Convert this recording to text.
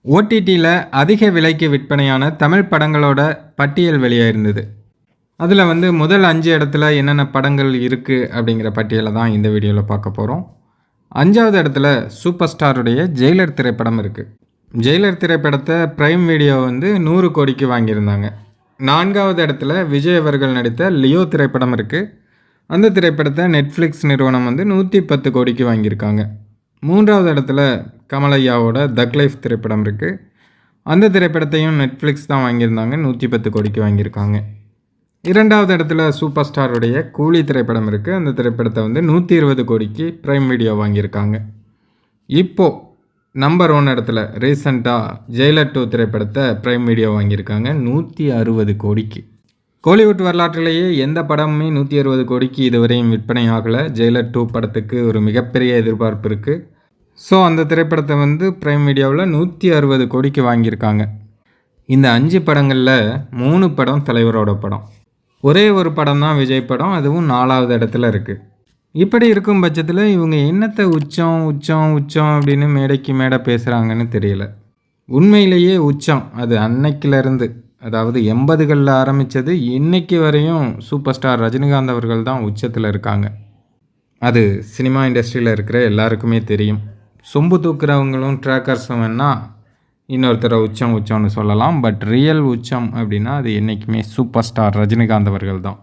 ஓடிடியில் அதிக விலைக்கு விற்பனையான தமிழ் படங்களோட பட்டியல் வெளியாயிருந்தது. அதில் முதல் 5 இடத்துல என்னென்ன படங்கள் இருக்குது அப்படிங்கிற பட்டியலை தான் இந்த வீடியோவில் பார்க்க போகிறோம். 5வது இடத்துல சூப்பர் ஸ்டாருடைய ஜெயிலர் திரைப்படம் இருக்குது. ஜெயிலர் திரைப்படத்தை பிரைம் வீடியோ 100 கோடிக்கு வாங்கியிருந்தாங்க. 4வது இடத்துல விஜய் அவர்கள் நடித்த லியோ திரைப்படம் இருக்குது. அந்த திரைப்படத்தை நெட்ஃப்ளிக்ஸ் நிறுவனம் 110 கோடிக்கு வாங்கியிருக்காங்க. 3வது இடத்துல கமலையாவோட தக் லைஃப் திரைப்படம் இருக்குது. அந்த திரைப்படத்தையும் நெட்ஃப்ளிக்ஸ் தான் வாங்கியிருந்தாங்க. 110 கோடிக்கு வாங்கியிருக்காங்க. 2வது இடத்துல சூப்பர் ஸ்டாருடைய கூலி திரைப்படம் இருக்குது. அந்த திரைப்படத்தை 120 கோடிக்கு பிரைம் வீடியோ வாங்கியிருக்காங்க. இப்போது நம்பர் 1 இடத்துல ரீசெண்டாக ஜெயிலர் 2 திரைப்படத்தை பிரைம் வீடியோ வாங்கியிருக்காங்க 160 கோடிக்கு. கோலிவுட் வரலாற்றிலேயே எந்த படமுமே 160 கோடிக்கு இதுவரையும் விற்பனை ஆகலை. ஜெயிலர் 2 படத்துக்கு ஒரு மிகப்பெரிய எதிர்பார்ப்பு இருக்குது. ஸோ அந்த திரைப்படத்தை பிரைம் வீடியோவில் 160 கோடிக்கு வாங்கியிருக்காங்க. இந்த 5 படங்களில் 3 படம் தலைவரோட படம். ஒரே ஒரு படம் தான் விஜய் படம், அதுவும் 4வது இடத்துல இருக்குது. இப்படி இருக்கும் பட்சத்தில் இவங்க என்னத்தை உச்சம் உச்சம் உச்சம் அப்படின்னு மேடைக்கு மேடை பேசுகிறாங்கன்னு தெரியல. உண்மையிலேயே உச்சம் அது அன்னைக்கிலேருந்து, அதாவது 80களில் ஆரம்பித்தது இன்னைக்கு வரையும் சூப்பர் ஸ்டார் ரஜினிகாந்த் அவர்கள் தான் உச்சத்தில் இருக்காங்க. அது சினிமா இண்டஸ்ட்ரியில் இருக்கிற எல்லாருக்குமே தெரியும். சொம்பு தூக்குறவங்களும் ட்ராக்கர்ஸும் வேணால் இன்னொருத்தரை உச்சம்னு சொல்லலாம். பட் ரியல் உச்சம் அப்படின்னா அது என்றைக்குமே சூப்பர் ஸ்டார் ரஜினிகாந்த் அவர்கள் தான்.